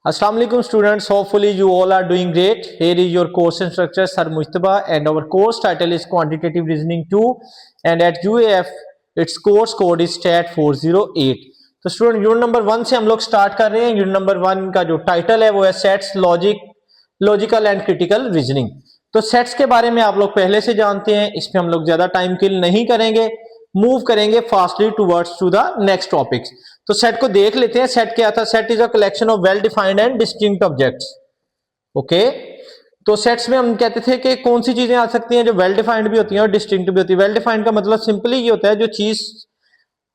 Assalamu alaikum students, hopefully you all are doing great. Here is your course instructor Sir Mujtaba and our course title is Quantitative Reasoning 2 and at UAF its course code is STAT 408. तो student unit number 1 से हम लोग start कर रहे हैं। Unit number 1 का जो title है वो है sets logical and critical reasoning. तो सेट्स के बारे में आप लोग पहले से जानते हैं, इसमें हम लोग ज्यादा टाइम किल नहीं करेंगे, मूव करेंगे fastly towards to the next topics. तो सेट को देख लेते हैं। सेट क्या था? Set is a collection of well defined and distinct objects. Okay, तो सेट्स में हम कहते थे कि कौन सी चीजें आ सकती हैं जो वेल डिफाइंड भी होती हैं और डिस्टिंक्ट भी होती है। वेल डिफाइंड का मतलब सिंपली ये होता है जो चीज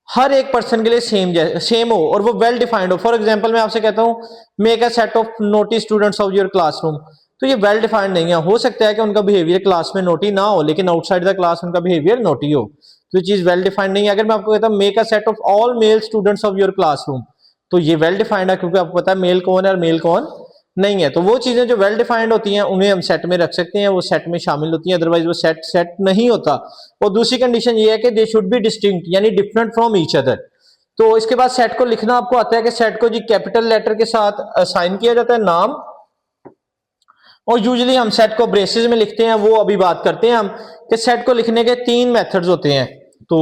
हर एक पर्सन के लिए सेम हो और वो वेल डिफाइंड हो। फॉर एग्जांपल मैं आपसे कहता हूं make a set of naughty students of your classroom, तो ये वेल डिफाइंड नहीं है। हो सकता है कि उनका बिहेवियर क्लास में नोटी ना हो लेकिन आउटसाइड द क्लास उनका बिहेवियर नोटी हो, तो ये चीज वेल डिफाइंड नहीं है। अगर मैं आपको कहता हूं make a set of all mail students of your classroom, तो ये वेल डिफाइंड है क्योंकि आपको पता है मेल कौन है और मेल कौन नहीं है। तो वो चीजें जो वेल डिफाइंड होती हैं उन्हें हम सेट में रख सकते हैं, वो सेट में शामिल होती हैं, अदरवाइज वो सेट नहीं होता। और दूसरी कंडीशन ये है कि दे शुड बी डिस्टिंक्ट यानी डिफरेंट फ्रॉम ईच अदर। तो इसके बाद सेट को लिखना आपको आता है कि सेट को जी कैपिटल लेटर के साथ असाइन किया जाता है नाम, और यूजुअली हम सेट को ब्रेसेस में लिखते हैं। वो अभी बात करते हैं हम कि सेट को लिखने के 3 मेथड्स होते हैं। तो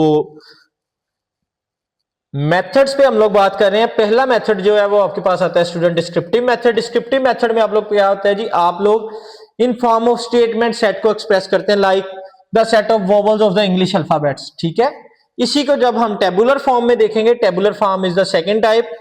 मेथड्स पे हम लोग बात कर रहे हैं। पहला मेथड जो है वो आपके पास आता है student descriptive method. Descriptive method में आप लोग क्या होता है जी, आप लोग in form of statement set को एक्सप्रेस करते हैं like the set of vowels of the English alphabets. ठीक है, इसी को जब हम टेबुलर फॉर्म में देखेंगे, tabular form is the second type.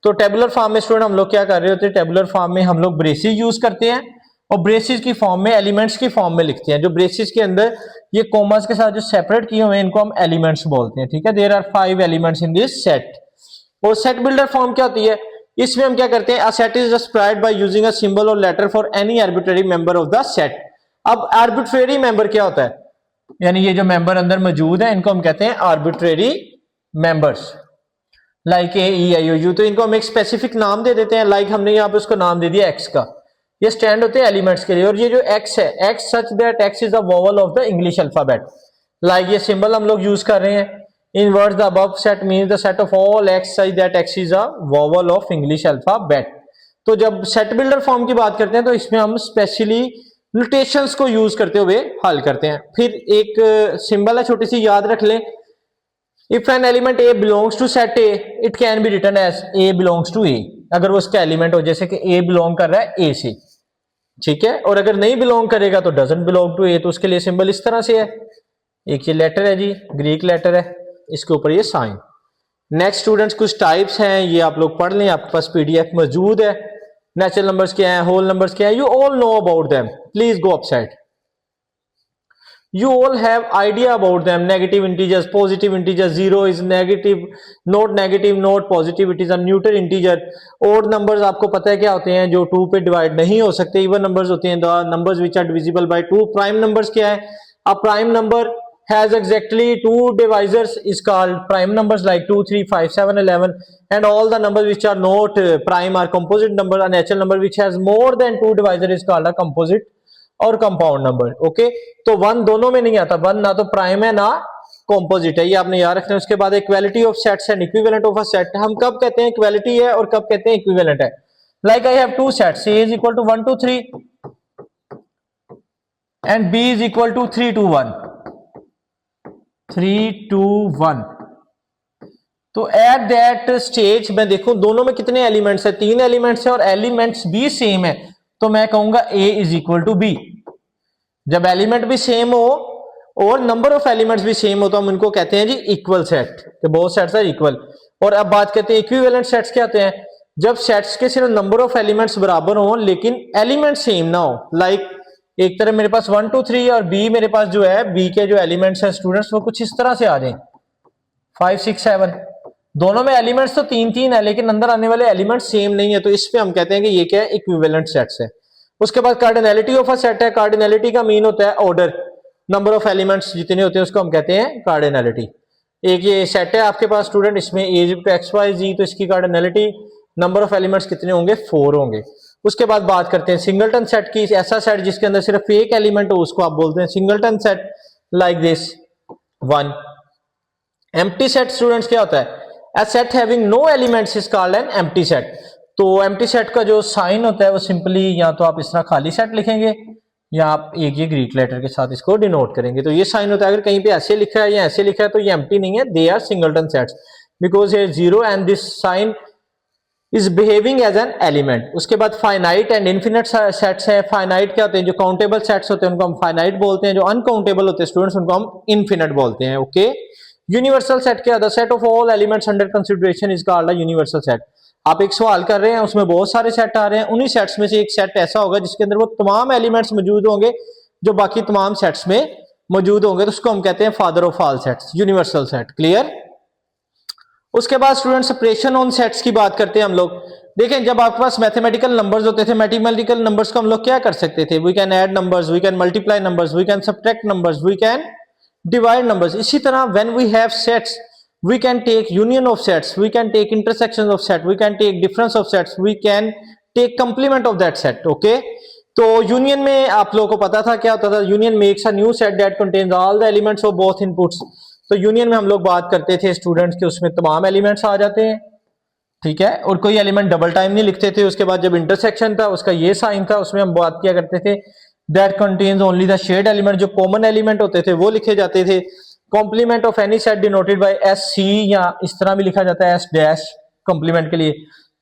तो टेबुलर फॉर्म में स्टूडेंट हम लोग क्या कर रहे होते हैं, टेबुलर फॉर्म में हम लोग ब्रेसेस यूज करते हैं और ब्रेसेस की फॉर्म में एलिमेंट्स की फॉर्म में लिखते हैं। जो ब्रेसेस के अंदर ये कॉमास के साथ जो सेपरेट किए हुए हैं इनको हम एलिमेंट्स बोलते हैं। ठीक है, there are 5 elements in this set. और सेट बिल्डर फॉर्म क्या होती है, इसमें हम क्या करते हैं, a set is described by using a symbol और letter for any arbitrary member of the set. अब आर्बिट्रेरी मेंबर क्या होता है, यानी ये जो मेंबर अंदर मौजूद है इनको हम कहते हैं arbitrary members, like A E I O U. तो इनको हम एक स्पेसिफिक नाम दे देते हैं, लाइक हमने यहाँ पे उसको नाम दे दिया एक्स का। ये स्टैंड होते हैं एलिमेंट्स के लिए। और ये जो एक्स है, x such that x is the vowel of the English alphabet, like ये सिंबल हम लोग यूज कर रहे हैं। In words the above set means the set of all x such that x is a vowel of English alphabet. तो जब set builder form की बात करते हैं तो इसमें हम स्पेशली नोटेशंस को यूज करते हुए हल करते हैं। फिर एक सिंबल है छोटी सी, याद रख लें, if an element a belongs to set A it can be written as a belongs to A. अगर वो उसका एलिमेंट हो, जैसे कि ए बिलोंग कर रहा है ए से, ठीक है, और अगर नहीं बिलोंग करेगा तो डजंट बिलोंग टू ए, तो उसके लिए सिंबल इस तरह से है। एक ये लेटर है जी, ग्रीक लेटर है, इसके ऊपर ये साइन। नेक्स्ट स्टूडेंट्स कुछ टाइप्स हैं, ये आप लोग पढ़ लें, आपके पास पीडीएफ मौजूद है। नेचुरल नंबर्स क्या है, होल नंबर्स क्या है, you all know about them, please go upside. You all have idea about them. Negative integers, positive integers, 0 is negative, not positive, it is a neuter integer. Odd numbers आपको पता है क्या होते हैं, जो 2 पे डिवाइड नहीं हो सकते। Even numbers होते हैं the numbers which are divisible by 2. Prime numbers क्या है, a prime number has exactly 2 divisors is called prime numbers, like 2, 3, 5, 7, 11, and all the numbers which are not prime are composite number. A natural number which has more than 2 divisors is called a composite और compound number. Okay, तो 1 दोनों में नहीं आता, 1 ना तो prime है ना कॉम्पोजिट है, ये आपने याद रखना है। उसके बाद equality of sets and equivalent of a set. हम कब कहते हैं इक्वालिटी है और कब कहते हैं इक्विवेलेंट है। Like I have 2 sets, A is equal to 1 to 3 and B is equal to 3 to 1, 3 to 1। तो एट दैट स्टेज मैं देखूं दोनों में कितने एलिमेंट्स है, 3 एलिमेंट्स है और एलिमेंट्स भी सेम है, तो मैं कहूंगा ए इज इक्वल टू बी। जब एलिमेंट भी सेम हो और नंबर ऑफ एलिमेंट्स भी सेम हो तो हम इनको कहते हैं जी इक्वल सेट, कि बोथ सेट्स आर इक्वल। और अब बात करते हैं इक्विवेलेंट सेट्स क्या होते हैं, जब सेट्स के सिर्फ नंबर ऑफ एलिमेंट्स बराबर हो लेकिन एलिमेंट सेम ना हो। लाइक एक तरह मेरे पास 1 2 3 और बी मेरे पास जो है, बी के जो एलिमेंट्स हैं स्टूडेंट्स वो कुछ इस तरह से आ जाए 5 6 7, दोनों में एलिमेंट्स तो 3 है लेकिन अंदर आने वाले एलिमेंट सेम नहीं है, तो इस पे हम कहते हैं कि ये क्या है, इक्विवेलेंट सेट्स है। उसके बाद कार्डिनैलिटी ऑफ अ सेट है। कार्डिनैलिटी का मीन होता है ऑर्डर, नंबर ऑफ एलिमेंट्स जितने होते हैं उसको हम कहते हैं कार्डिनैलिटी। एक ये सेट है आपके पास स्टूडेंट, इसमें ए इज टू एक्स वाई जी, तो इसकी कार्डिनैलिटी नंबर ऑफ एलिमेंट्स कितने होंगे, 4 होंगे। उसके बाद बात करते हैं सिंगलटन सेट की। ऐसा सेट जिसके अंदर सिर्फ एक एलिमेंट हो उसको आप बोलते हैं singleton set, like this 1। Empty set students क्या होता है, a set having no elements is called an empty set। तो एम्प्टी सेट का जो साइन होता है वो सिंपली या तो आप इस तरह खाली सेट लिखेंगे या आप एक ये ग्रीक लेटर के साथ इसको डिनोट करेंगे। तो ये साइन होता है, अगर कहीं पे ऐसे लिखा है या ऐसे लिखा है तो ये एम्प्टी नहीं है, they are singleton sets because ये zero and this sign is behaving as an element. उसके बाद फाइनाइट एंड इन्फिनिट सेट्स हैं। फाइनाइट क्या होते हैं, जो काउंटेबल सेट्स होते हैं उनको हम फाइनाइट बोलते हैं, जो अनकाउंटेबल होते हैं स्टूडेंट्स उनको हम इन्फिनिट बोलते हैं। ओके, यूनिवर्सल सेट क्या होता है, set of all elements under consideration is called a universal set. आप एक सवाल कर रहे हैं, उसमें बहुत सारे सेट आ रहे हैं, उन्हीं सेट्स में से एक सेट ऐसा होगा जिसके अंदर वो तमाम एलिमेंट्स मौजूद होंगे जो बाकी तमाम सेट्स में मौजूद होंगे, तो उसको हम कहते हैं father of all sets, universal set. Clear. उसके बाद स्टूडेंट सेपरेशन ऑन सेट्स की बात करते हैं हम लोग। देखें, जब आपके पास मैथमेटिकल नंबर्स होते थे, मैथमेटिकल नंबर्स को हम लोग क्या कर सकते थे, we can add numbers, we can multiply numbers, we can subtract numbers, we can divide numbers. इसी तरह when we have sets we can take union of sets, we can take intersections of set, we can take difference of sets, we can take complement of that set. okay, तो union में आप लोगों को पता था क्या होता था, union makes a new set that contains all the elements of both inputs. तो यूनियन में हम लोग बात करते थे स्टूडेंट्स के उसमें तमाम एलिमेंट्स आ जाते हैं, ठीक है, और कोई एलिमेंट डबल टाइम नहीं लिखते थे। उसके बाद जब इंटरसेक्शन था उसका ये साइन था, उसमें हम बात किया करते थे that contains only the shared element, जो कॉमन एलिमेंट होते थे वो लिखे जाते थे। Complement of any set denoted by S C, या इस तरह भी लिखा जाता है एस डैश कॉम्प्लीमेंट के लिए,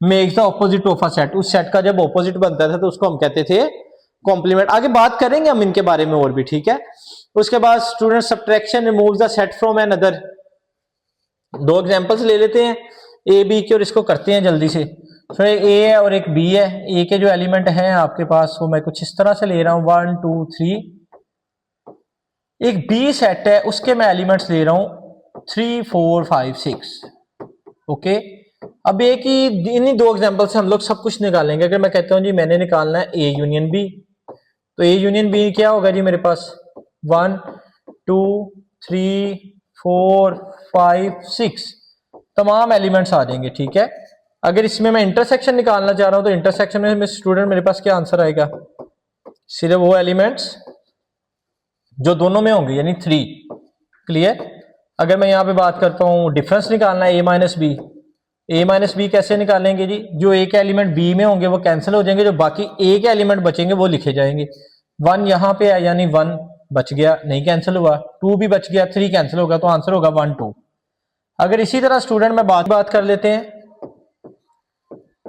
makes the opposite of a set. उस सेट का जब ऑपोजिट बनता था तो उसको हम कहते थे कॉम्प्लीमेंट। आगे बात करेंगे हम इनके बारे में और भी, ठीक है। उसके बाद student subtraction removes the set from another. दो एग्जांपल्स ले लेते हैं ए बी के और इसको करते हैं जल्दी से। तो एक ए है और एक बी है। ए के जो एलिमेंट हैं आपके पास वो मैं कुछ इस तरह से ले रहा हूं 1 2 3। एक बी सेट है उसके मैं एलिमेंट्स ले रहा हूं 3 4 5 6। ओके, अब एक ही इन्हीं दो एग्जांपल से हम लोग सब कुछ निकालेंगे। अगर मैं कहता हूं जी मैंने निकालना है ए यूनियन बी, तो ए यूनियन बी क्या होगा जी, मेरे पास 1 2 3 4 5 6 तमाम एलिमेंट्स आ जाएंगे, ठीक है। अगर इसमें मैं इंटरसेक्शन निकालना चाह रहा हूं तो इंटरसेक्शन में स्टूडेंट मेरे पास क्या आंसर आएगा, सिर्फ वो एलिमेंट्स जो दोनों में होंगे यानी 3। क्लियर। अगर मैं यहां पे बात करता हूं डिफरेंस निकालना है ए माइनस बी, ए माइनस बी कैसे निकालेंगे जी, जो ए के एलिमेंट बी में होंगे वो कैंसिल हो जाएंगे, जो बाकी ए के एलिमेंट बचेंगे वो लिखे जाएंगे। 1 यहां पे है यानी 1 बच गया, नहीं कैंसिल हुआ, 2 भी बच गया, 3 कैंसिल होगा, तो आंसर होगा 1 2। अगर इसी तरह स्टूडेंट में बात कर लेते हैं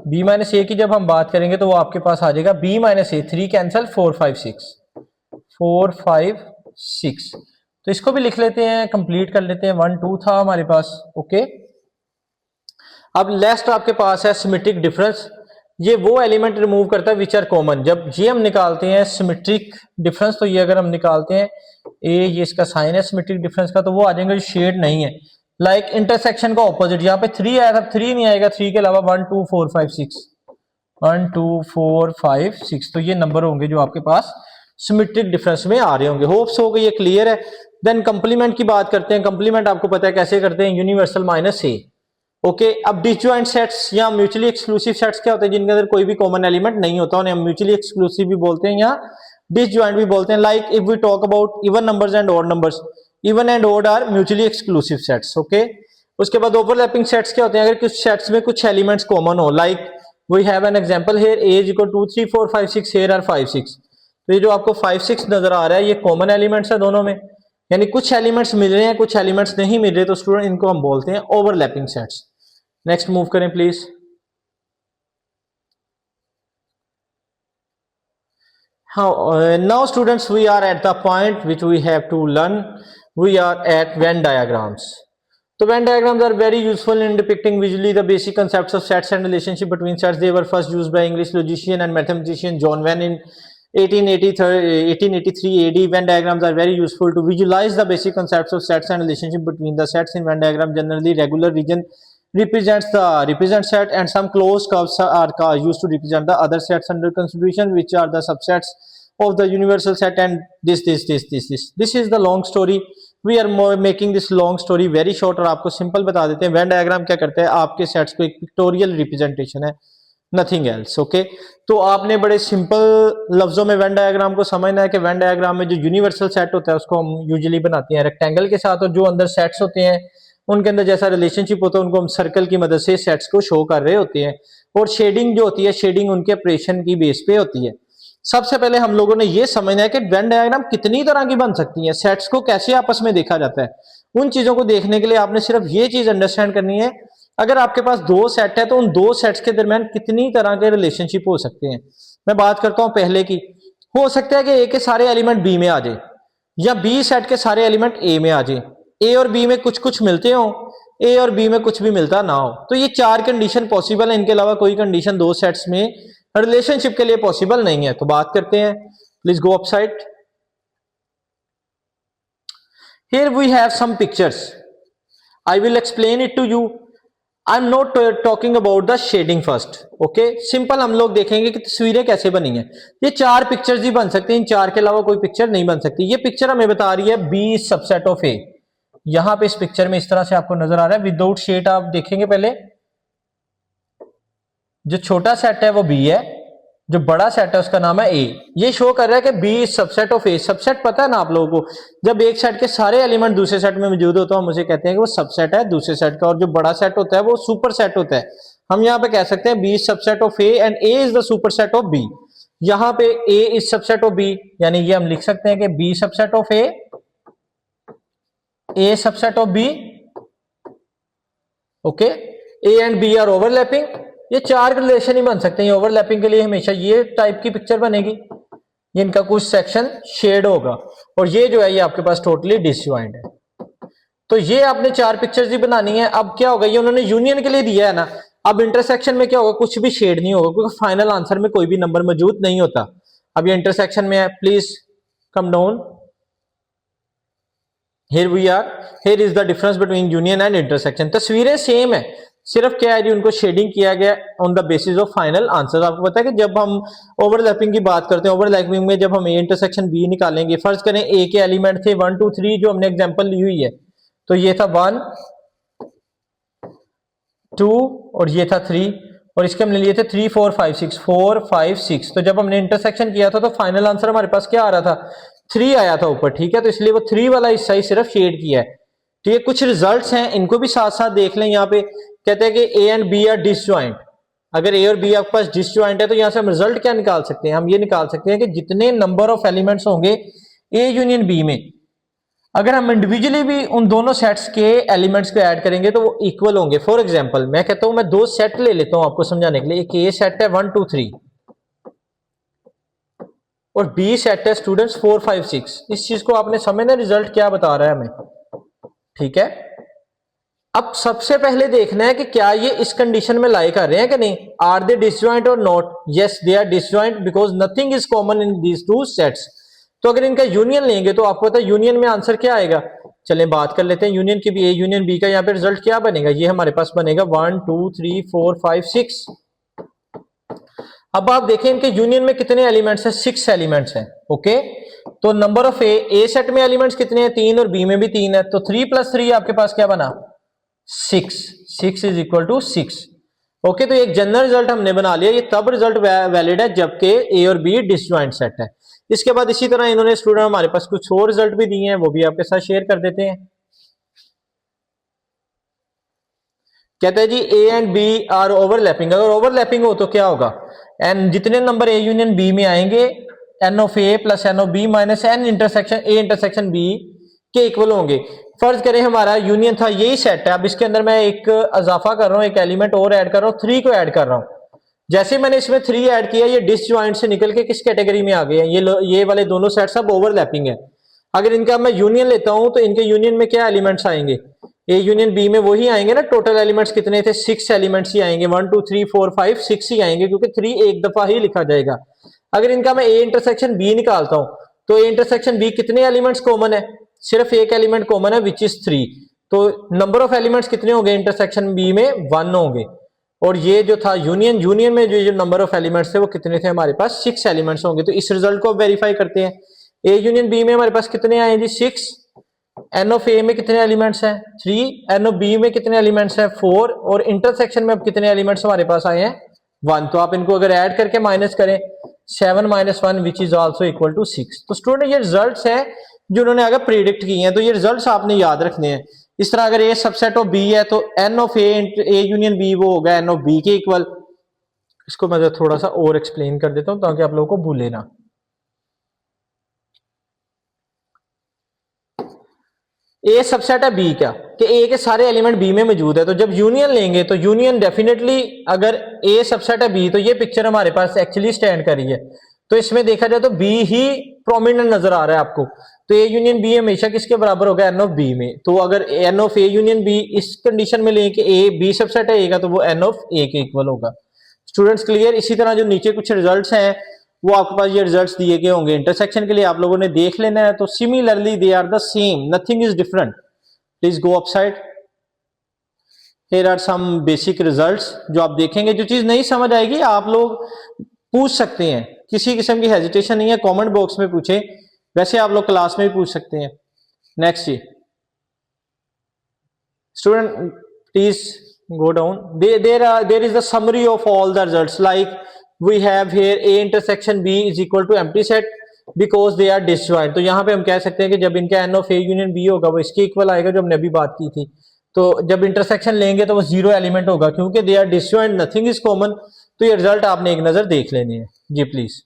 बी माइनस ए की, जब हम बात करेंगे तो वो आपके पास आ जाएगा बी माइनस ए, 3 कैंसिल 4 5 6 4 5 6। तो इसको भी लिख लेते हैं, कंप्लीट कर लेते हैं। 1 2 था हमारे पास। ओके, अब लास्ट आपके पास है सिमेट्रिक डिफरेंस। ये वो एलिमेंट रिमूव करता है विच आर कॉमन। जब ये हम निकालते हैं सिमेट्रिक डिफरेंस, तो ये अगर हम निकालते हैं ए, ये इसका साइन है सिमेट्रिक डिफरेंस का, तो वो आ जाएंगे जो शेड नहीं है। लाइक इंटरसेक्शन का ऑपोजिट, यहाँ पे 3 आया था, 3 नहीं आएगा, 3 के अलावा 1 2 4 5 6 1 2 4 5 6, तो ये नंबर होंगे जो आपके पास सिमेट्रिक डिफरेंस में आ रहे होंगे। होप्स हो गई, ये क्लियर है। देन कंप्लीमेंट की बात करते हैं। कंप्लीमेंट आपको पता है कैसे करते हैं, यूनिवर्सल माइनस ए। ओके, अब डिसजॉइंट सेट्स या म्यूचुअली एक्सक्लूसिव सेट्स क्या होते हैं, जिनके अंदर कोई भी कॉमन एलिमेंट नहीं होता, उन्हें हम म्यूचुअली एक्सक्लूसिव भी बोलते हैं या डिसजॉइंट भी बोलते हैं। Like if we talk about even numbers and odd numbers, even and odd are mutually exclusive sets. Okay, उसके बाद ओवरलैपिंग सेट्स क्या होते हैं, अगर कुछ सेट्स में कुछ एलिमेंट्स कॉमन हो, like we have an example here A is equal to 2 3 4 5 6, here are 5 6। तो ये जो आपको 5 6 नजर आ रहा है ये कॉमन एलिमेंट्स है दोनों में, यानी कुछ एलिमेंट्स मिल रहे हैं कुछ एलिमेंट्स नहीं मिल रहे, तो स्टूडेंट इनको हम बोलते हैं ओवरलैपिंग सेट्स। नेक्स्ट मूव करें please. Now students we are at the point which we have to learn, we are at Venn diagrams. So Venn diagrams are very useful in depicting visually the basic concepts of sets and relationship between sets. They were first used by English logician and mathematician John Venn in 1883 AD. Venn diagrams are very useful to visualize the basic concepts of sets and relationship between the sets. In Venn diagram, generally regular region represents set, and some closed curves are used to represent the other sets under consideration, which are the subsets of the universal set. And this is the long story. We are making this long story very short, और आपको simple बता देते हैं। Venn diagram क्या करते हैं, आपके sets को एक पिक्टोरियल रिप्रेजेंटेशन है, नथिंग एल्स। ओके, तो आपने बड़े सिंपल लफ्जों में वेन डायग्राम को समझना है कि वेन डायग्राम में जो यूनिवर्सल सेट होता है उसको हम यूजुअली बनाते हैं रेक्टेंगल के साथ, और जो अंदर सेट्स होते हैं उनके अंदर जैसा रिलेशनशिप होता है उनको हम सर्कल की मदद से सेट्स को शो कर रहे होते हैं। और शेडिंग जो होती है, शेडिंग उनके ऑपरेशन की बेस पे होती है। सबसे पहले हम लोगों ने ये समझना है कि वेन डायग्राम कितनी तरह की बन सकती है, सेट्स को कैसे आपस में देखा जाता है। उन चीजों को देखने के लिए आपने सिर्फ ये चीज अंडरस्टैंड करनी है, अगर आपके पास दो सेट है तो उन दो सेट्स के दरमियान कितनी तरह के रिलेशनशिप हो सकते हैं। मैं बात करता हूं पहले की। हो सकता है कि ए के सारे एलिमेंट बी में आ जाए, या बी सेट के सारे एलिमेंट ए में आ जाए। ए और बी में कुछ कुछ मिलते हो, ए और बी में कुछ भी मिलता ना हो। तो ये चार कंडीशन पॉसिबल है, इनके अलावा कोई कंडीशन दो सेट्स में रिलेशनशिप के लिए पॉसिबल नहीं है। तो बात करते हैं, please go upside. Here we have some pictures, I will explain it to you. I am not talking about the shading first, okay. Simple हम लोग देखेंगे कि तस्वीरें कैसे बनी है। ये चार पिक्चर्स ही बन सकती हैं, इन चार के अलावा कोई पिक्चर नहीं बन सकती। ये पिक्चर हमें बता रही है बी सबसेट ऑफ ए। यहां पे इस पिक्चर में इस तरह से आपको नजर आ रहा है, विदाउट शेड आप देखेंगे। पहले जो छोटा सेट है वो बी है, जो बड़ा सेट है उसका नाम है ए। ये शो कर रहा है कि B subset of A. Subset पता है ना आप लोगों को, जब एक सेट के सारे एलिमेंट दूसरे सेट में मौजूद हो तो हम उसे कहते हैं कि वो सबसेट है दूसरे सेट का। और जो बड़ा सेट होता है वो सुपर सेट होता है। हम यहाँ पे कह सकते हैं B subset of A and A is the superset of B. यहाँ पे A is subset of B, यानी ये हम लिख सकते हैं कि B subset of A subset of B, okay. A and B are overlapping. ये चार रिलेशन ही बन सकते हैं। ओवरलैपिंग के लिए हमेशा ये टाइप की पिक्चर बनेगी, ये इनका कुछ सेक्शन शेड होगा, और ये जो है ये आपके पास टोटली डिसजॉइंट है। तो ये आपने चार पिक्चर्स ही बनानी है। अब क्या होगा, ये उन्होंने यूनियन के लिए दिया है ना। अब इंटरसेक्शन में क्या होगा, कुछ भी शेड नहीं होगा, क्योंकि फाइनल आंसर में कोई भी नंबर मौजूद नहीं होता। अब ये इंटरसेक्शन में है, please come down. Here we are, here is the difference between union and intersection। तस्वीरें सेम है, सिर्फ क्या है, उनको शेडिंग किया गया on the basis of final answer. आपको पता है कि जब हम ओवरलैपिंग की बात करते हैं, ओवरलैपिंग में जब हम ए इंटरसेक्शन बी निकालेंगे, फर्ज करें ए के एलिमेंट थे 1 2 3, जो हमने एग्जांपल ली हुई है, तो ये था 1 2 और ये था 3, और इसके हमने लिए थे 3 4 5 6 4 5 6। तो जब हमने इंटरसेक्शन किया था तो फाइनल आंसर हमारे पास क्या आ रहा था, 3 आया था ऊपर, ठीक है। तो इसलिए वो 3 वाला हिस्सा ही सिर्फ शेड किया है। तो ये कुछ रिजल्ट्स हैं, इनको भी साथ साथ देख लें। यहाँ पे कहते हैं कि A and B are disjoint. अगर ए और बी आपके पास डिसजॉइंट है तो यहाँ से हम रिजल्ट क्या निकाल सकते हैं, हम ये निकाल सकते हैं कि जितने नंबर ऑफ एलिमेंट्स होंगे ए यूनियन बी में, अगर हम इंडिविजुअली भी उन दोनों सेट्स के एलिमेंट्स को ऐड करेंगे तो वो इक्वल होंगे। फॉर एग्जांपल मैं कहता हूं, मैं दो सेट ले लेता हूं आपको समझाने के लिए। एक ए सेट है 1 2 3 और बी सेट है स्टूडेंट्स 4 5 6। इस चीज को आपने समझना, रिजल्ट क्या बता रहा है हमें, ठीक है। अब सबसे पहले देखना है कि क्या ये इस कंडीशन में लाई कर रहे हैं कि नहीं। आर दे डिसजॉइंट और not? Yes they are disjoint because nothing is common in these two sets. तो अगर इनका यूनियन लेंगे तो आपको पता है यूनियन में आंसर क्या आएगा। चलें बात कर लेते हैं यूनियन की भी। ए यूनियन बी का यहाँ पे रिजल्ट क्या बनेगा, ये हमारे पास बनेगा 1 2 3 4 5 6। अब आप देखें इनके यूनियन में कितने एलिमेंट्स हैं, 6 एलिमेंट्स हैं, ओके। तो नंबर ऑफ ए सेट में एलिमेंट्स कितने हैं, 3, और बी में भी 3 है। तो 3 + 3 आपके पास क्या बना, 6। 6 इज इक्वल टू 6, ओके। तो एक जनरल रिजल्ट हमने बना लिया। ये तब रिजल्ट वैलिड है जबकि ए और बी डिसजॉइंट सेट है। इसके बाद इसी तरह इन्होंने स्टूडेंट हमारे पास कुछ और रिजल्ट भी दिए हैं, वो भी आपके साथ शेयर कर देते हैं। कहते हैं जी A and B are overlapping. अगर ओवरलैपिंग हो तो क्या होगा, एन जितने नंबर ए यूनियन बी में आएंगे, n of A plus n of B minus n intersection A intersection B के इक्वल होंगे। फर्ज करें हमारा यूनियन था यही सेट है। अब इसके अंदर मैं एक इजाफा कर रहा हूं, एक एलिमेंट और ऐड कर रहा हूं, 3 को ऐड कर रहा हूं। जैसे मैंने इसमें 3 ऐड किया, ये डिसजॉइंट से निकल के किस कैटेगरी में आ गए हैं, ये वाले दोनों सेट्स अब ओवरलैपिंग है। अगर इनका मैं यूनियन लेता हूं तो इनके यूनियन में क्या एलिमेंट्स आएंगे, ए यूनियन बी में वही आएंगे ना। टोटल एलिमेंट्स कितने थे, 6 एलिमेंट्स ही आएंगे। 1 2 3 4 5 6 ही आएंगे, क्योंकि 3 एक दफा ही लिखा जाएगा। अगर इनका मैं ए इंटरसेक्शन बी निकालता हूं तो ए इंटरसेक्शन बी कितने एलिमेंट्स कॉमन है, सिर्फ एक एलिमेंट कॉमन है विच इज 3। तो नंबर ऑफ एलिमेंट्स कितने होंगे इंटरसेक्शन बी में, 1 होंगे। और ये जो था यूनियन में जो नंबर ऑफ एलिमेंट्स थे वो कितने थे हमारे पास, 6 एलिमेंट्स होंगे। तो इस रिजल्ट को वेरीफाई करते हैं। ए यूनियन बी में हमारे पास कितने आए जी, 6। एन ऑफ ए में कितने एलिमेंट्स हैं, 3। एन ऑफ बी में कितने एलिमेंट्स हैं, 4। और इंटरसेक्शन में अब कितने एलिमेंट्स हमारे पास आए हैं, 1। तो आप इनको अगर ऐड करके माइनस करें, 7 - 1 which is also equal to 6। तो स्टूडेंट ये रिजल्ट्स हैं जो उन्होंने अगर प्रिडिक्ट किए हैं। तो ये रिजल्ट्स आपने याद रखने हैं। इस तरह अगर ए सबसेट ऑफ बी है तो n of A union B वो होगा एन ऑफ बी के इक्वल। इसको मैं थोड़ा सा और एक्सप्लेन कर देता हूं ताकि आप लोगों को भूले ना। ए सबसेट है बी का, कि ए के सारे एलिमेंट बी में मौजूद है, तो जब यूनियन लेंगे तो यूनियन डेफिनेटली अगर ए सबसेट है बी तो ये पिक्चर हमारे पास एक्चुअली स्टैंड कर रही है, तो इसमें देखा जाए तो बी ही प्रोमिनेंट नजर आ रहा है आपको। तो ए यूनियन बी हमेशा किसके बराबर होगा, एन ऑफ बी में। तो अगर n of A union B इस कंडीशन में लें कि ए बी सबसेट है ए का, तो वो एन ऑफ ए के इक्वल होगा। Students clear? इसी तरह जो नीचे कुछ रिजल्ट्स हैं वो आपके पास ये रिजल्ट्स दिए गए होंगे, इंटरसेक्शन के लिए आप लोगों ने देख लेना है। तो similarly they are the same, nothing is different. Please go upside. Here are some basic results जो आप देखेंगे। जो चीज नहीं समझ आएगी आप लोग पूछ सकते हैं, किसी किस्म की हेजिटेशन नहीं है, कमेंट बॉक्स में पूछे, वैसे आप लोग क्लास में भी पूछ सकते हैं। नेक्स्ट जी student please go down. There is the summary of all the results. Like we have here A intersection B is equal to empty set because they are disjoint. तो यहाँ पे हम कह सकते हैं कि जब इनका N of A union B होगा वो इसके इक्वल आएगा, जो हमने अभी बात की थी। तो जब इंटरसेक्शन लेंगे तो वो जीरो एलिमेंट होगा क्योंकि they are disjoint, nothing is common. तो ये रिजल्ट आपने एक नजर देख लेनी है जी please.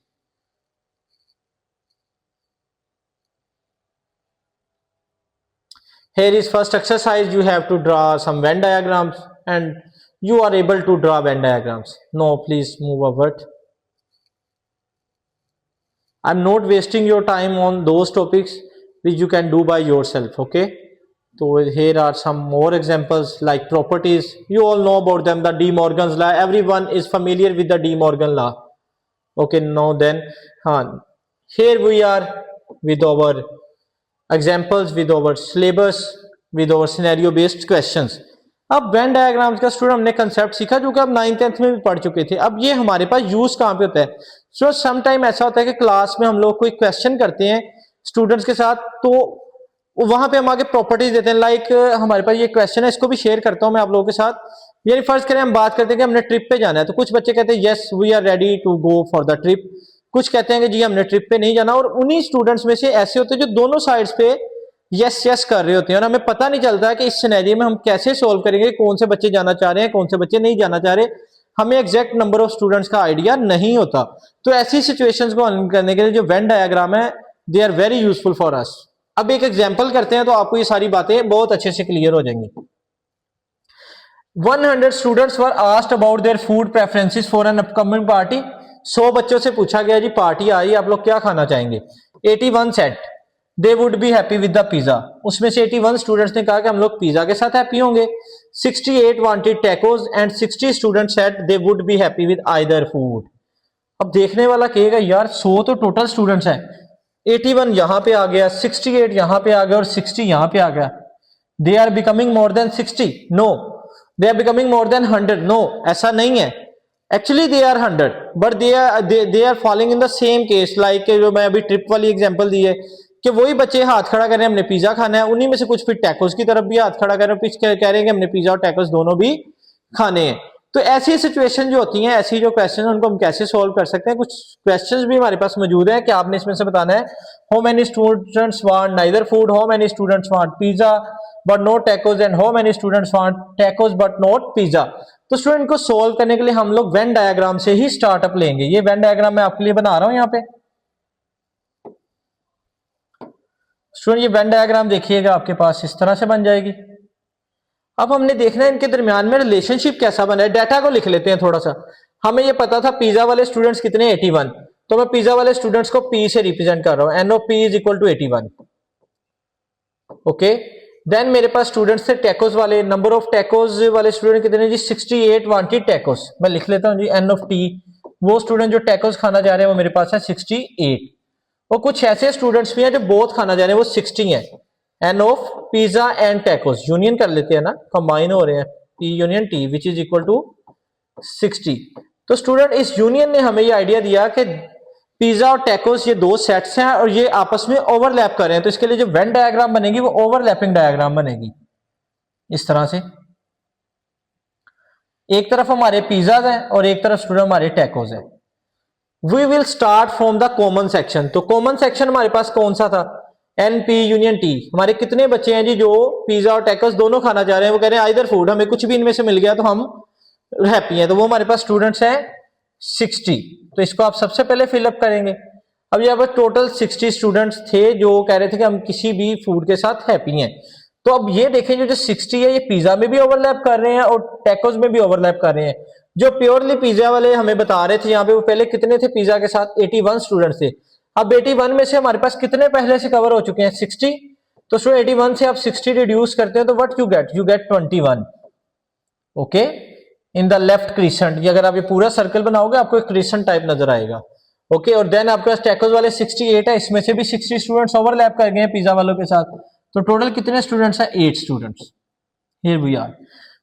Here is first exercise. You have to draw some Venn diagrams and you are able to draw Venn diagrams. No, please move forward. I'm not wasting your time on those topics which you can do by yourself. Okay. So here are some more examples like properties. You all know about them. The De Morgan's law. Everyone is familiar with the De Morgan law. Okay. Now then, here we are with our examples with over syllabus with over scenario based questions. अब Venn diagrams का student हमने concept सीखा जो कि अब 9th 10th में भी पढ़ चुके थे। अब ये हमारे पास यूज कहाँ पे होता है? सो सम टाइम ऐसा होता है कि क्लास में हम लोग कोई क्वेश्चन करते हैं स्टूडेंट्स के साथ, तो वहां पे हम आगे प्रॉपर्टीज देते हैं। लाइक हमारे पास ये क्वेश्चन है, इसको भी शेयर करता हूँ मैं आप लोगों के साथ। यानी फर्ज करें हम बात करते हैं कि हमने ट्रिप पे जाना है, तो कुछ बच्चे कहते हैं yes we are ready to go for the trip, कुछ कहते हैं कि जी हमने ट्रिप पे नहीं जाना। और उन्हीं स्टूडेंट्स में से ऐसे होते हैं जो दोनों साइड्स पे यस यस कर रहे होते हैं और हमें पता नहीं चलता है कि इस सिनेरियो में हम कैसे सोल्व करेंगे, कौन से बच्चे जाना चाह रहे हैं, कौन से बच्चे नहीं जाना चाह रहे, हमें एग्जैक्ट नंबर ऑफ स्टूडेंट्स का आइडिया नहीं होता। तो ऐसी सिचुएशंस को हल करने के लिए जो वेन डायग्राम है they are very useful for us. अब एक एग्जाम्पल करते हैं तो आपको ये सारी बातें बहुत अच्छे से क्लियर हो जाएंगी। 100 students were asked about their food preferences for an upcoming party. 100 बच्चों से पूछा गया जी पार्टी आई, आप लोग क्या खाना चाहेंगे? 81 set they would be happy with the pizza. उसमें से 81 स्टूडेंट्स ने कहा कि हम लोग पिज्जा के साथ हैप्पी होंगे। 68 wanted tacos and 60 students said they would be happy with either food. अब देखने वाला कहेगा यार 100 तो टोटल स्टूडेंट्स हैं, 81 यहां पे आ गया, 68 यहां पे आ गया और 60 यहां पे आ गया। They are becoming more than 60? No. They are becoming more than 100? No, ऐसा नहीं है। Actually they are 100 but they are following in the same case. Like जो मैं अभी ट्रिप वाली एग्जांपल दी है कि वही बच्चे हाथ खड़ा कर रहे हैं हमने पिज्जा खाना है, उन्हीं में से कुछ फिर टैकोस की तरफ भी हाथ खड़ा कर रहे हैं, कह रहे हैं कि हमने पिज्जा और टैकोस दोनों भी खाने हैं। तो ऐसी सिचुएशन जो होती हैं, ऐसी जो क्वेश्चन उनको हम कैसे सोल्व कर सकते हैं? कुछ क्वेश्चंस भी हमारे पास मौजूद है कि आपने इसमें से बताना है how many students want neither food, how many students want pizza but not tacos and how many students want tacos but not pizza. तो स्टूडेंट को सोल्व करने के लिए हम लोग वेन डायग्राम से ही स्टार्टअप लेंगे। ये वेन डायग्राम मैं आपके लिए बना रहा हूं यहाँ पे। स्टूडेंट ये वेन डायग्राम देखिएगा आपके पास इस तरह से बन जाएगी। अब हमने देखना है इनके दरमियान में रिलेशनशिप कैसा बना है। डाटा को लिख लेते हैं थोड़ा सा। हमें ये पता था पिज्जा वाले स्टूडेंट्स कितने 81, तो मैं पिज्जा वाले स्टूडेंट्स को पी से रिप्रेजेंट कर रहा हूं, n of P is equal to 81। Okay, then मेरे पास स्टूडेंट्स थे टैकोस वाले। नंबर ऑफ टैकोस वाले स्टूडेंट कितने जी? 68 वांटेड टैकोस। मैं लिख लेता हूं जी एन ऑफ टी। वो स्टूडेंट जो टैकोस खाना चाह रहे हैं वो मेरे पास है 68। और कुछ ऐसे स्टूडेंट्स भी हैं जो बोथ खाना चाह रहे हैं, वो 60 है। N of pizza and tacos union कर लेते हैं ना, कंबाइन हो रहे हैं, P union T which is equal to 60। तो स्टूडेंट इस यूनियन ने हमें ये आइडिया दिया कि पिज्जा और टैकोस ये दो सेट्स हैं और ये आपस में ओवरलैप कर रहे हैं। तो इसके लिए जो वेन डायग्राम बनेगी वो ओवरलैपिंग डायग्राम बनेगी इस तरह से। एक तरफ हमारे पिज्जा है और एक तरफ स्टूडेंट हमारे टैकोस है। We will start from the common section. तो कॉमन सेक्शन हमारे पास कौन सा था? एन पी यूनियन टी, हमारे कितने बच्चे हैं जी जो पिज्जा और टैकोस दोनों खाना चाह रहे हैं, वो कह रहे हैं आइदर फूड, हमें कुछ भी इनमें से मिल गया तो हम हैप्पी हैं, तो वो हमारे पास स्टूडेंट्स हैं 60। तो इसको आप सबसे पहले फिलअप करेंगे। अब यहाँ पर टोटल 60 स्टूडेंट्स थे जो कह रहे थे कि हम किसी भी फूड के साथ हैप्पी हैं। तो अब ये देखें जो 60 है ये पिज्जा में भी ओवरलैप कर रहे हैं और टैकोस में भी ओवरलैप कर रहे हैं। जो प्योरली पिज्जा वाले हमें बता रहे थे यहाँ पे, वो पहले कितने थे पिज्जा के साथ, 81 स्टूडेंट्स थे। अब 81 में से हमारे पास कितने पहले से कवर हो चुके हैं, 60। तो स्टूडेंट 81 से आप 60 रिड्यूस करते हैं तो what you get 21। Okay, in the left crescent, ये अगर आप ये पूरा सर्कल बनाओगे आपको एक क्रिसेंट टाइप नजर आएगा। ओके, और देन आपके पास टैकोस वाले 68 है, इसमें से भी 60 स्टूडेंट्स ओवरलैप कर गए हैं पिज्जा वालों के साथ। तो टोटल कितने स्टूडेंट्स हैं, 8 स्टूडेंट्स। Here we are.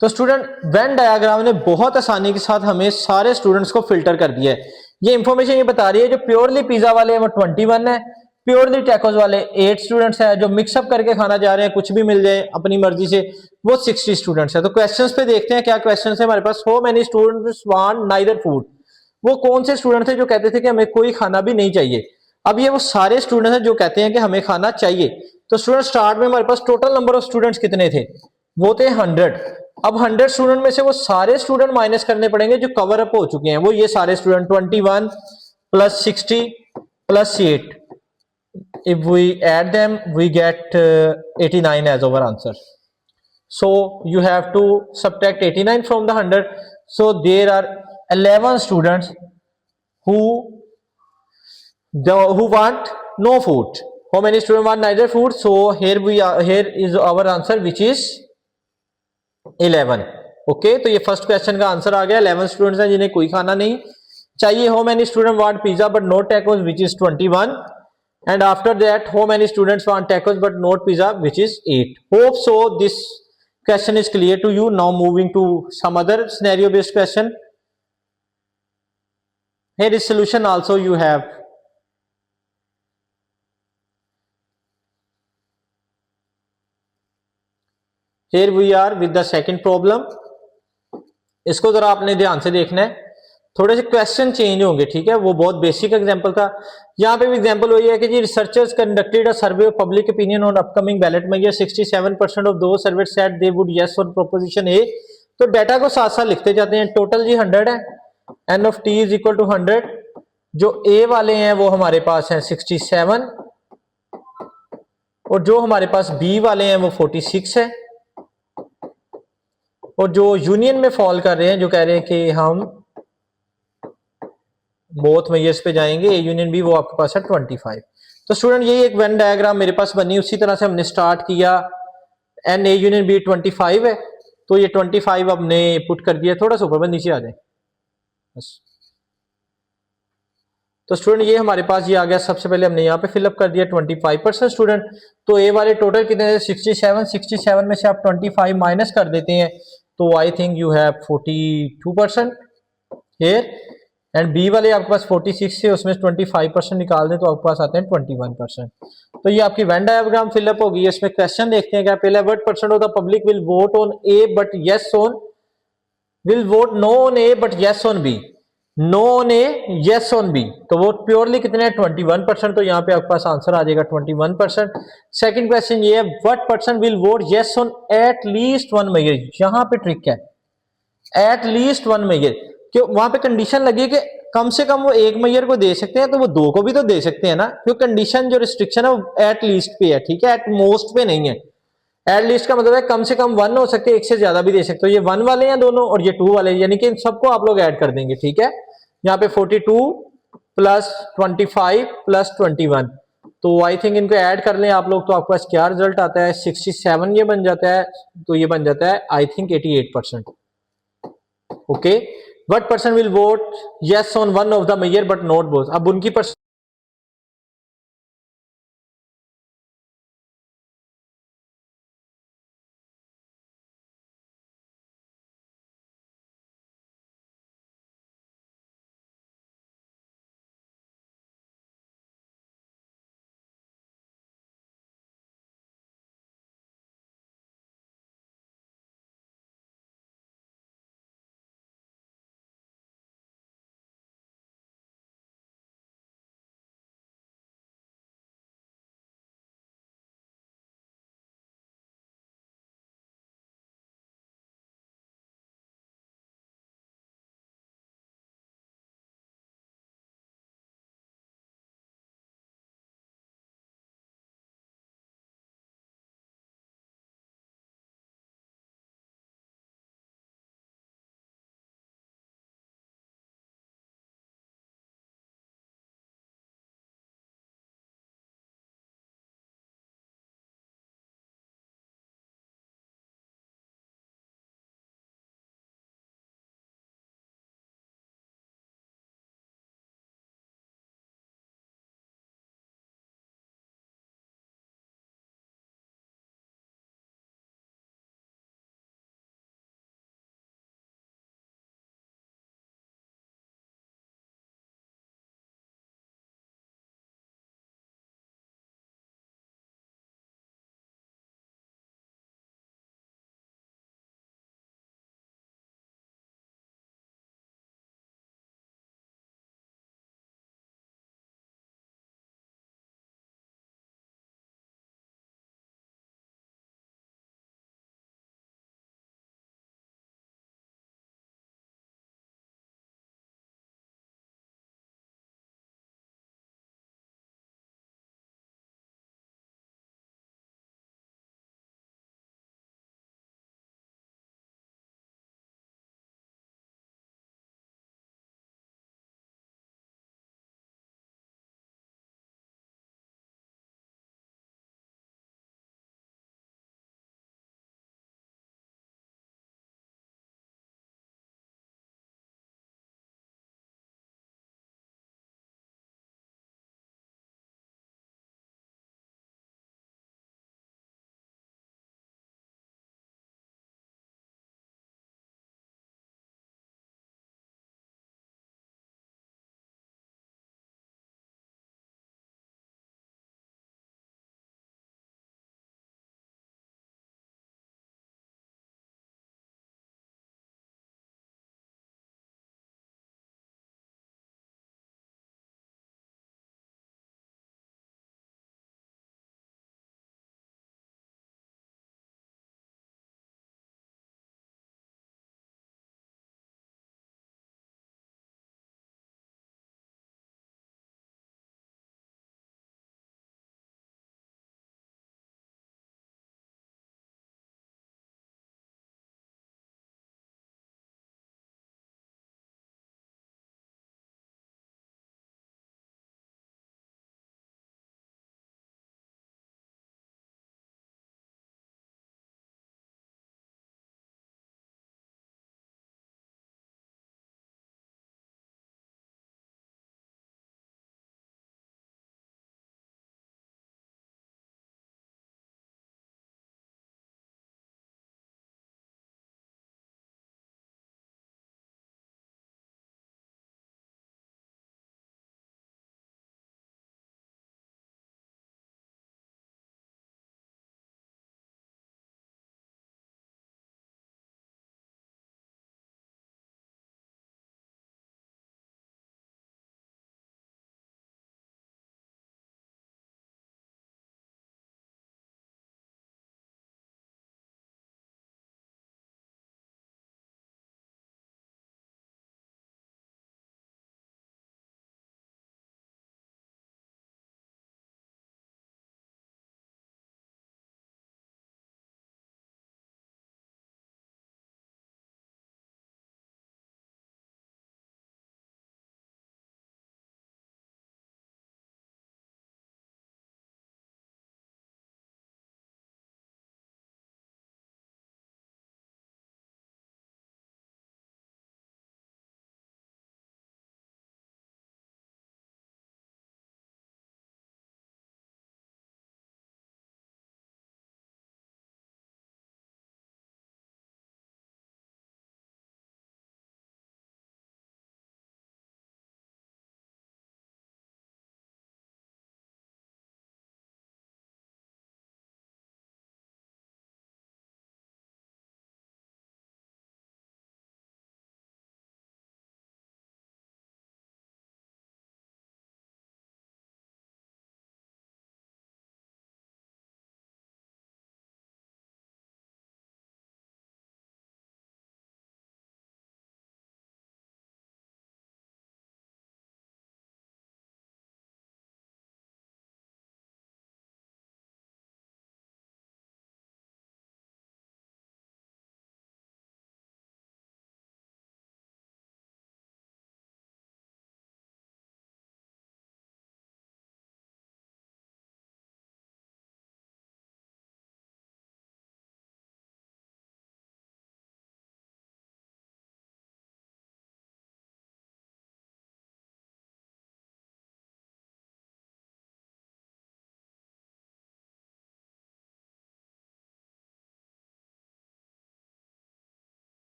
तो स्टूडेंट वेन डायग्राम ने बहुत आसानी के साथ हमें सारे स्टूडेंट्स को फिल्टर कर दिया है। ये इंफॉर्मेशन ये बता रही है जो प्योरली पिज्जा वाले हैं वो 21 है, प्योरली टैकोस वाले 8 स्टूडेंट्स है, जो मिक्सअप करके खाना जा रहे हैं कुछ भी मिल जाए अपनी मर्जी से वो 60 स्टूडेंट्स है। तो क्वेश्चंस पे देखते हैं क्या क्वेश्चंस है हमारे पास। How many students want neither food, वो कौन से स्टूडेंट थे जो कहते थे कि हमें कोई खाना भी नहीं चाहिए। अब ये वो सारे स्टूडेंट्स हैं जो कहते हैं कि हमें खाना चाहिए। तो स्टूडेंट स्टार्ट में हमारे पास टोटल नंबर ऑफ स्टूडेंट्स कितने थे, वो थे 100। अब 100 स्टूडेंट में से वो सारे स्टूडेंट माइनस करने पड़ेंगे जो कवर अप हो चुके हैं, वो ये सारे student 21 plus 60 plus 8। if we add them we get 89 as our answer. So you have to subtract 89 from the 100. So there are 11 students who want no food. How many students want neither food? So here is our answer which is 11. Okay, तो ये first question का answer आ गया। 11 students हैं जिन्हें कोई खाना नहीं चाहिए। How many student want pizza but not tacos which is 21, and after that how many students want tacos but not pizza which is 8. Hope so this question is clear to you. Now moving to some other scenario based question. Here is solution also you have. Here we are with the second problem. इसको जरा आपने ध्यान से देखना है, थोड़े से question change होंगे, ठीक है। वो बहुत बेसिक एग्जांपल था। यहाँ पे भी एग्जांपल वही है कि जी researchers conducted a survey of public opinion on upcoming ballot measure. 67% of those survey said they would yes on proposition A. तो डाटा को साथ साथ लिखते जाते हैं। टोटल जी 100 है, n of T is equal to 100। जो ए वाले हैं वो हमारे पास हैं 67 और जो हमारे पास बी वाले हैं वो 46 है। और जो यूनियन में फॉल कर रहे हैं, जो कह रहे हैं कि हम बोथ मेजर्स पे जाएंगे ए यूनियन बी, वो आपके पास है 25। तो स्टूडेंट यही एक वेन डायग्राम मेरे पास बनी, उसी तरह से हमने स्टार्ट किया। एन ए यूनियन बी 25 है, तो ये 25 हमने पुट कर दिया। थोड़ा सा ऊपर नीचे आ जाए बस। तो स्टूडेंट ये हमारे पास ये आ गया। सबसे पहले हमने यहाँ पे फिलअप कर दिया 25% स्टूडेंट। तो ए वाले टोटल कितने थे, 67 में से आप 25 माइनस कर देते हैं तो I think you have 42% here. And B वाले आपके पास 46 से उसमें 25% निकाल दें तो आपके पास आते हैं 21%। तो ये आपकी वेन डायग्राम फिलअप होगी। इसमें क्वेश्चन देखते हैं क्या। पहले what percent of the public will vote on A but yes on, will vote no on A but yes on B, no on A yes on B. तो वो purely कितने हैं, 21%। तो यहाँ पे आपके पास आंसर आ जाएगा 21%। सेकंड क्वेश्चन ये है what percent will vote yes on at least one major. यहाँ पे ट्रिक है, एट लीस्ट वन मेजर, क्यों वहां पे कंडीशन लगी कि कम से कम वो एक मेजर को दे सकते हैं तो वो दो को भी तो दे सकते हैं ना, क्योंकि कंडीशन जो रिस्ट्रिक्शन है वो एट लीस्ट पे है, ठीक है, एट मोस्ट पे नहीं है। एट लीस्ट का मतलब है कम से कम 1 हो सकते हैं, एक से ज्यादा भी दे सकते हो। ये 1 वाले हैं दोनों और ये 2 वाले, यानी कि इन सबको आप लोग ऐड कर देंगे, ठीक है। यहाँ पे 42 प्लस 25 प्लस 21, तो आई थिंक इनको ऐड कर लें आप लोग तो आपके पास क्या रिजल्ट आता है, 67 ये बन जाता है। तो ये बन जाता है I think 88%। Okay, what person will vote yes on one of the measure but not both। अब उनकी